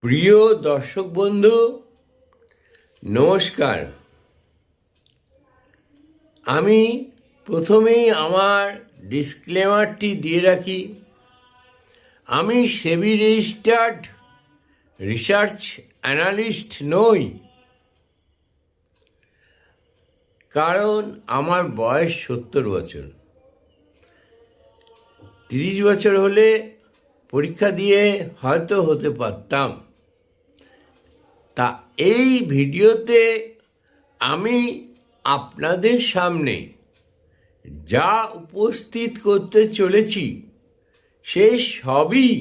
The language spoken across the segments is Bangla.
প্রিয় দর্শক বন্ধু, নমস্কার। আমি প্রথমেই আমার ডিসক্লেমারটি দিয়ে রাখি। আমি সেবি রেজিস্টার্ড রিসার্চ অ্যানালিস্ট নই, কারণ আমার বয়স 70 বছর। 30 বছর হলে পরীক্ষা দিয়ে হয়তো হতে পারতাম। তা এই ভিডিওতে আমি আপনাদের সামনে যা উপস্থিত করতে চলেছি সে সবই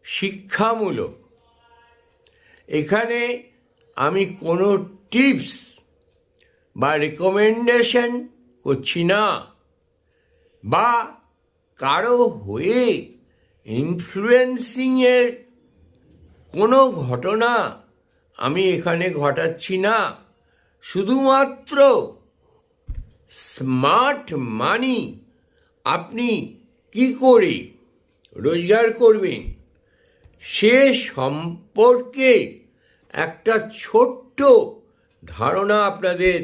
শিক্ষামূলক। এখানে আমি কোনো টিপস বা রেকমেন্ডেশন করছি না, বা কারো হয়ে ইনফ্লুয়েন্সিংয়ের কোনো ঘটনা আমি এখানে ঘটাচ্ছি না। শুধুমাত্র স্মার্ট মানি আপনি কি করে রোজগার করবেন সে সম্পর্কে একটা ছোট্ট ধারণা আপনাদের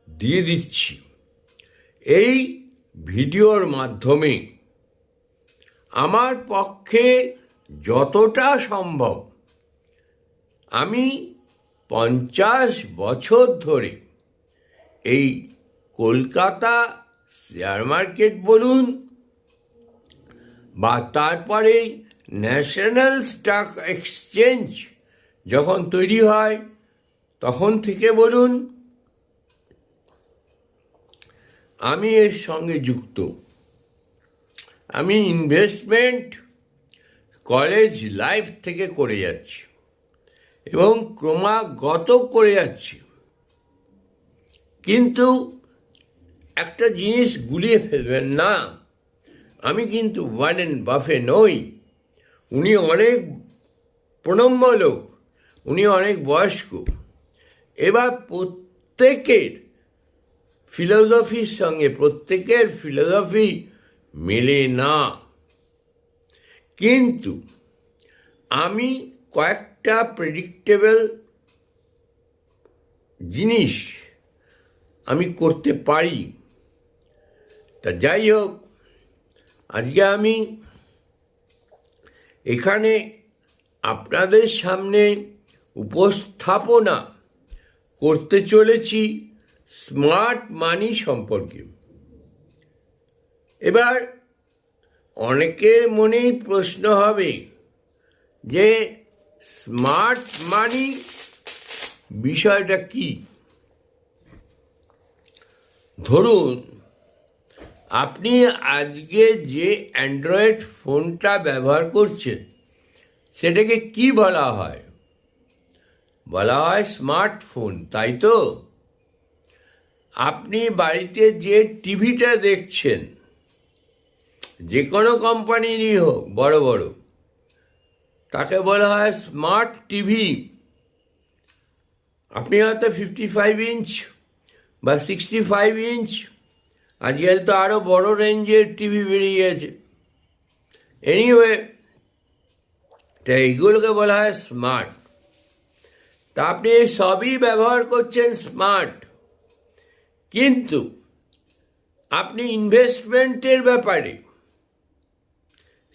দিয়ে দিচ্ছি এই ভিডিওর মাধ্যমে। আমার পক্ষে যতটা সম্ভব, আমি 50 বছর ধরে এই কলকাতা শেয়ার মার্কেট বলুন, বা তারপরে ন্যাশনাল স্টক এক্সচেঞ্জ যখন তৈরি হয় তখন থেকে বলুন, আমি এর সঙ্গে যুক্ত। আমি ইনভেস্টমেন্ট কলেজ লাইফ থেকে করে যাচ্ছি এবং ক্রমাগত করে যাচ্ছি। কিন্তু একটা জিনিস গুলিয়ে ফেলবেন না, আমি কিন্তু ওয়ারেন বাফে নই। উনি অনেক প্রণম্য লোক, উনি অনেক বয়স্ক। এবার প্রত্যেকের ফিলোসফির সঙ্গে প্রত্যেকের ফিলোসফি মেলে না, কিন্তু আমি কয়েকটা প্রেডিক্টেবল জিনিস আমি করতে পারি। তা যাই হোক, আজকে আমি এখানে আপনাদের সামনে উপস্থাপনা করতে চলেছি স্মার্ট মানি সম্পর্কে। এবার অনেকের মনেই প্রশ্ন হবে যে স্মার্ট মানি বিষয়টা কি। ধরুন, আপনি আজকে যে অ্যান্ড্রয়েড ফোনটা ব্যবহার করছেন সেটাকে কি বলা হয়? বলা হয় স্মার্টফোন, তাই তো? আপনি বাড়িতে যে টিভিটা দেখছেন, যে কোনো কোম্পানিরই হোক, বড় বড়, তাকে বলা হয় স্মার্ট টিভি। আপনি হয়তো 55 ইঞ্চ বা 65 ইঞ্চ, আজকাল তো আরও বড় রেঞ্জের টিভি বেরিয়ে গেছে। এনিওয়ে, তা এইগুলোকে বলা হয় স্মার্ট। তা আপনি সবই ব্যবহার করছেন স্মার্ট, কিন্তু আপনি ইনভেস্টমেন্টের ব্যাপারে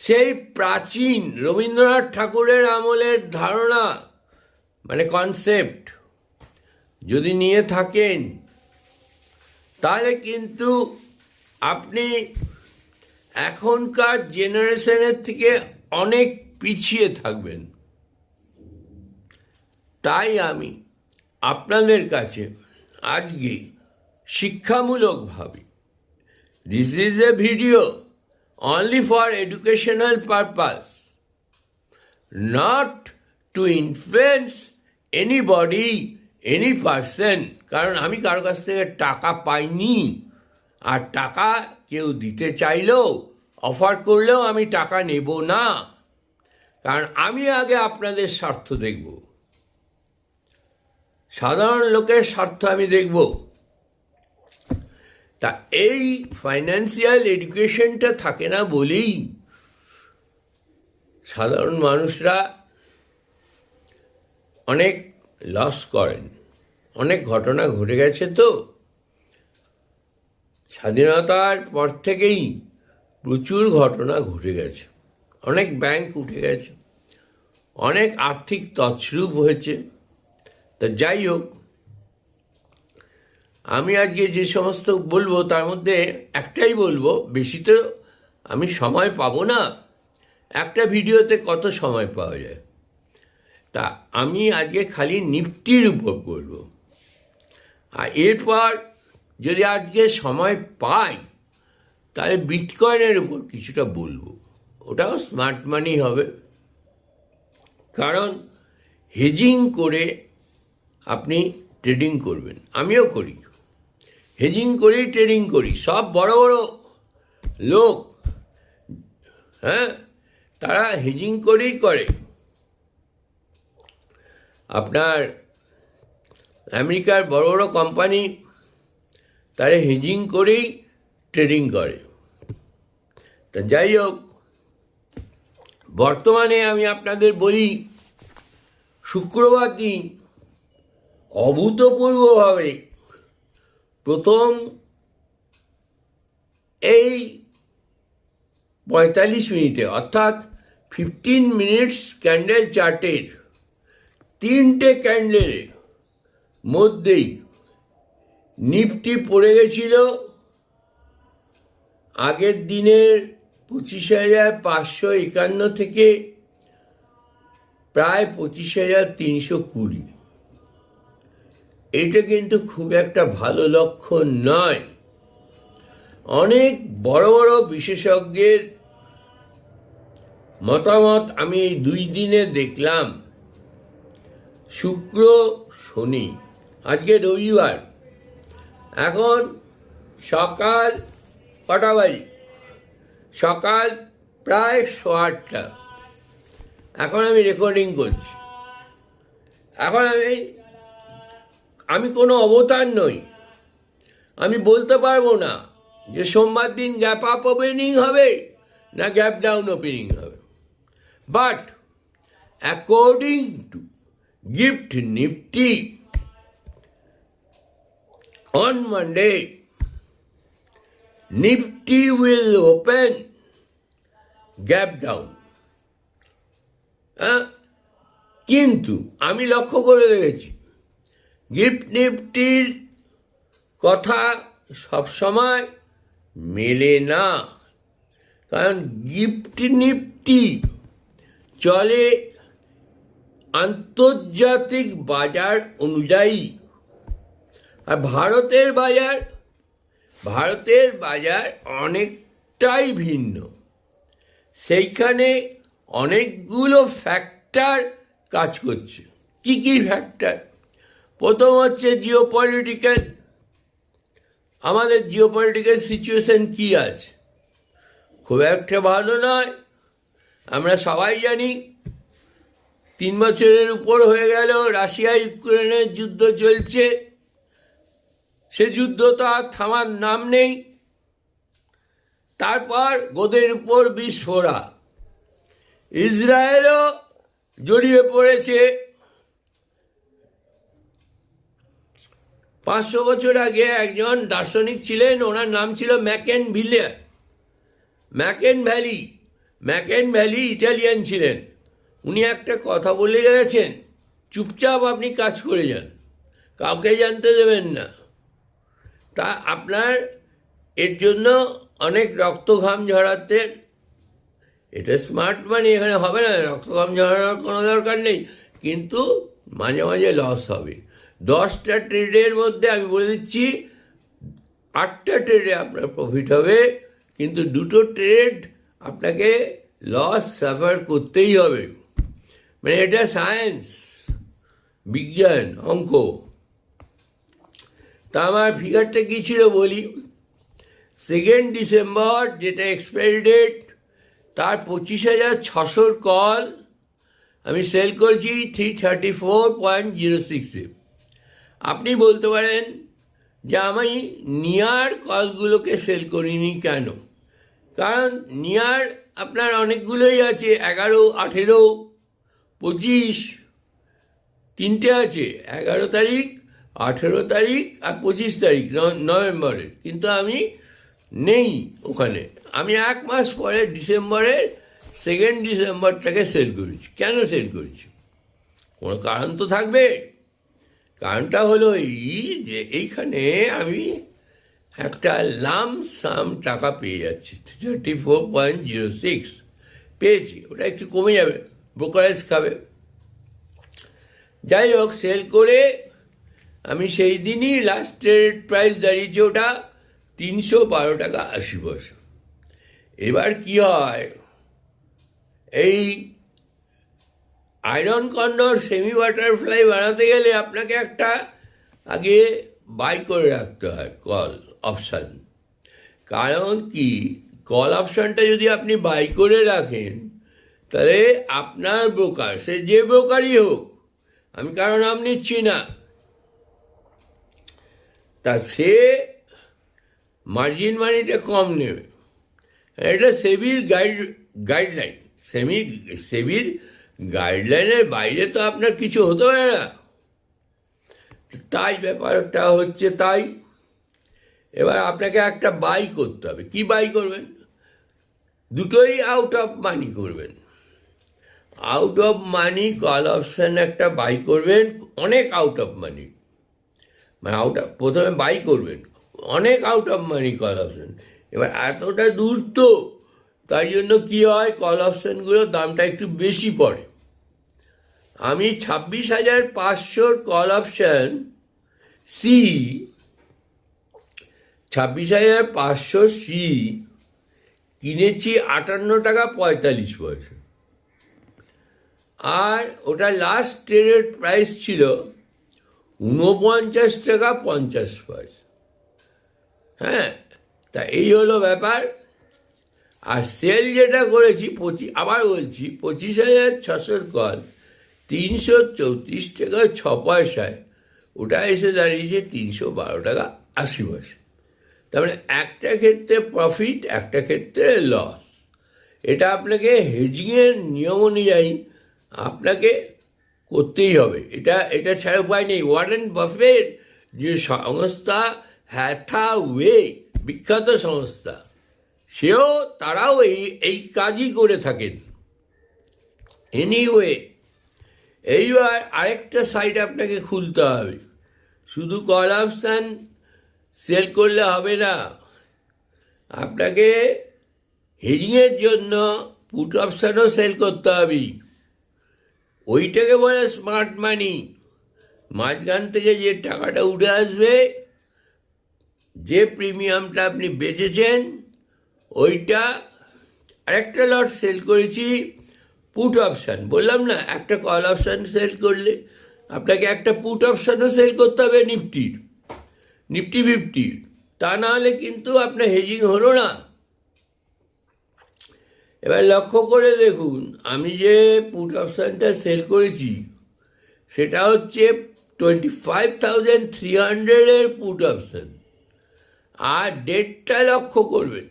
সেই প্রাচীন রবীন্দ্রনাথ ঠাকুরের আমলের ধারণা, মানে কনসেপ্ট যদি নিয়ে থাকেন, তাহলে কিন্তু আপনি এখনকার জেনারেশনের থেকে অনেক পিছিয়ে থাকবেন। তাই আমি আপনাদের কাছে আজকে শিক্ষামূলকভাবে, this is a video only for educational purpose, not to influence anybody, any person, কারণ আমি কারো কাছ থেকে টাকা পাইনি, আর টাকা কেউ দিতে চাইলেও, অফার করলেও আমি টাকা নেব না, কারণ আমি আগে আপনাদের স্বার্থ দেখব, সাধারণ লোকের স্বার্থ আমি দেখব। তা এই ফাইন্যান্সিয়াল এডুকেশনটা থাকে না বলেই সাধারণ মানুষরা অনেক লস করেন। অনেক ঘটনা ঘটে গেছে তো, স্বাধীনতার পর থেকেই প্রচুর ঘটনা ঘটে গেছে। অনেক ব্যাংক উঠে গেছে, অনেক আর্থিক তছরূপ হয়েছে। তা যাই হোক, আমি আজকে যে সমস্ত বলবো তার মধ্যে একটাই বলবো, বেশি তো আমি সময় পাবো না, একটা ভিডিওতে কত সময় পাওয়া যায়। তা আমি আজকে খালি নিফটির উপর বলবো, আর এরপর যদি আজকে সময় পাই তাহলে বিটকয়েনের উপর কিছুটা বলবো। ওটাও স্মার্ট মানি হবে, কারণ হেজিং করে আপনি ট্রেডিং করবেন। আমিও করি, হেজিং করেই ট্রেডিং করি। সব বড় বড় লোক, হ্যাঁ, তারা হেজিং করেই করে। আপনার আমেরিকার বড় বড় কোম্পানি তারা হেজিং করেই ট্রেডিং করে। তা যাই হোক, বর্তমানে আমি আপনাদের বলি, শুক্রবার দিন অভূতপূর্বভাবে প্রথম এই 45 মিনিটে, অর্থাৎ 15 মিনিটস ক্যান্ডেল চার্টের 3টে ক্যান্ডেলের মধ্যেই নিফটি পড়ে গেছিল আগের দিনের 25,551 থেকে প্রায় 25,320। এটা কিন্তু খুব একটা ভালো লক্ষণ নয়। অনেক বড় বড় বিশেষজ্ঞের মতামত আমি এই 2 দিনে দেখলাম। শুক্র শনি, আজকে রবিবার, এখন সকাল কটা বাজে? সকাল প্রায় 8:15। এখন আমি রেকর্ডিং করছি। এখন আমি কোনো অবতার নই, আমি বলতে পারবো না যে সোমবার দিন গ্যাপ আপ ওপেনিং হবে না গ্যাপ ডাউন ওপেনিং হবে। But according to gift Nifty on Monday, Nifty will open gap down. কিন্তু আমি লক্ষ্য করে দেখেছি, গিফট নিফটির কথা সবসময় মেলে না। কারণ গিফট নিফটি চলে আন্তর্জাতিক বাজার অনুযায়ী, আর ভারতের বাজার অনেকটাই ভিন্ন। সেইখানে অনেকগুলো ফ্যাক্টর কাজ করছে। কি কি ফ্যাক্টর? প্রথম হচ্ছে জিওপলিটিক্যাল। আমাদের জিওপলিটিক্যাল সিচুয়েশন কি আছে? খুব একটা ভালো নয়, আমরা সবাই জানি। 3 বছরের উপর হয়ে গেল রাশিয়া ইউক্রেনের যুদ্ধ চলছে, সে যুদ্ধ তো আর থামার নাম নেই। তারপর গোদের উপর বিস্ফোরা, ইসরায়েলও জড়িয়ে পড়েছে। 500 বছর আগে একজন দার্শনিক ছিলেন, ওনার নাম ছিল ম্যাকেন ভ্যালি ইটালিয়ান ছিলেন। উনি একটা কথা বলে গেছেন, চুপচাপ আপনি কাজ করে যান, কাউকে জানতে দেবেন না। তা আপনার এর জন্য অনেক রক্ত ঘাম ঝরাতে, এটা স্মার্ট মানি, এখানে হবে না, রক্ত ঘাম ঝরানোর কোনো দরকার নেই, কিন্তু মাঝে মাঝে লস হবে। 10টা ট্রেডের মধ্যে আমি বলে দিচ্ছি 8টা ট্রেডে আপনার প্রফিট হবে, কিন্তু 2টো ট্রেড আপনাকে লস সাফার করতেই হবে। মানে এটা সায়েন্স, বিজ্ঞান, অঙ্ক। তা আমার ফিগারটা কী ছিল বলি। 2 ডিসেম্বর যেটা এক্সপায়ারি ডেট, তার 25,600 কল আমি সেল করছি 334.06-এ। আপনি বলতে পারেন যে আমি নিয়ার কলগুলোকে সেল করিনি কেন? কারণ নিয়ার আপনার অনেকগুলোই আছে, 11, 18, 25, তিনটে আছে, 11 তারিখ, 18 তারিখ আর 25 তারিখ নভেম্বরের, কিন্তু আমি নেই ওখানে। আমি 1 মাস পরে ডিসেম্বরের 2 ডিসেম্বরটাকে সেল করেছি। কেন সেল করেছি? কোনো কারণ তো থাকবে। কারণটা হলো এই যে এইখানে আমি একটা লামসাম টাকা পেয়ে যাচ্ছি, 34.06 পেয়েছি। ওটা একটু কমে যাবে, ব্রোকারেজ খাবে। যাই হোক, সেল করে আমি সেই দিনই লাস্টের প্রাইস দাঁড়িয়েছে ওটা 312 টাকা 80 পয়সা। এবার কি হয়, এই আয়রন কন্ডর সেমি বাটারফ্লাই বানাতে গেলে আপনাকে একটা আগে বাই করে রাখতে হয় কল অপশান। কারণ কি, কল অপশানটা যদি আপনি বাই করে রাখেন, তাহলে আপনার ব্রোকার, সে যে ব্রোকারই হোক, আমি কারো নাম নিচ্ছি না, তা সে মার্জিন মানিটা কম নেবে। এটা সেবির গাইডলাইন। সেবির গাইডলাইনের বাইরে তো আপনার কিছু হতে পারে না। তাই ব্যাপারটা হচ্ছে তাই। এবার আপনাকে একটা বাই করতে হবে। কি বাই করবেন? দুটোই আউট অফ মানি করবেন। Out of money call option একটা বাই করবেন, অনেক আউট অফ মানি, মানে প্রথমে বাই করবেন অনেক out of money call option. এবার এতটা দূর তো, তাই জন্য কী হয়, কল অপশানগুলোর দামটা একটু বেশি পড়ে। আমি 26,500 কল অপশান সি, 26,500 সি কিনেছি 58 টাকা 45 পয়সা। আর ওটা লাস্ট ট্রেডের প্রাইস ছিল 49 টাকা 50 পয়সা। হ্যাঁ, তা এই হলো ব্যাপার। আর সেল যেটা করেছি, আবার বলছি, 25,600 কল 334 টাকা 6 পয়সায়, ওটা এসে দাঁড়িয়েছে 312 টাকা 80 পয়সা। তার মানে একটা ক্ষেত্রে প্রফিট, একটা ক্ষেত্রে লস। এটা আপনাকে হেজিংয়ের নিয়ম অনুযায়ী আপনাকে করতেই হবে। এটা ছাড়া উপায় নেই। ওয়ারেন বাফেট যে সংস্থা, হ্যাথাওয়ে, বিখ্যাত সংস্থা, তারাও এই কাজই করে থাকেন। এনিওয়ে, এইবার আরেকটা সাইড আপনাকে খুলতে হবে। শুধু কল অপশান সেল করলে হবে না, আপনাকে হেজিংয়ের জন্য পুট অপশানও সেল করতে হবে। ওইটাকে বলে স্মার্ট মানি। মাঝখান থেকে যে টাকাটা উঠে আসবে, যে প্রিমিয়ামটা আপনি বেচেছেন, ওইটা আরেকটা লট সেল করেছি পুট অপশান। বললাম না, একটা কল অপশান সেল করলে আপনাকে একটা পুট অপশানও সেল করতে হবে নিফটি 50। তা না হলে কিন্তু আপনার হেজিং হলো না। এবার লক্ষ্য করে দেখুন, আমি যে পুট অপশানটা সেল করেছি সেটা হচ্ছে 25,300 পুট অপশান। আর ডেটটা লক্ষ্য করবেন,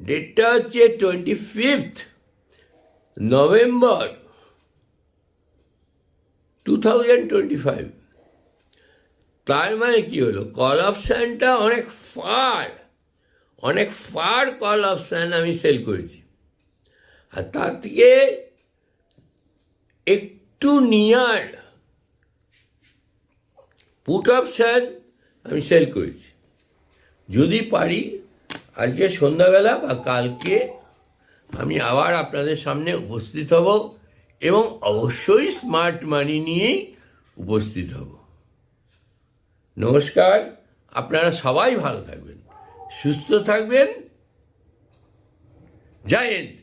ডেটটা হচ্ছে 25 নভেম্বর 2025। তার মানে কি হলো, কল অপশানটা অনেক ফার কল অপশান আমি সেল করেছি। আর তার থেকে একটু নিয়ার পুট অপশান আমি সেল করেছি। যদি পারি আজকে সন্ধ্যাবেলা বা কালকে আমি আবার আপনাদের সামনে উপস্থিত হব, এবং অবশ্যই স্মার্ট মানি নিয়েই উপস্থিত হব। নমস্কার, আপনারা সবাই ভালো থাকবেন, সুস্থ থাকবেন। জয় হিন্দ।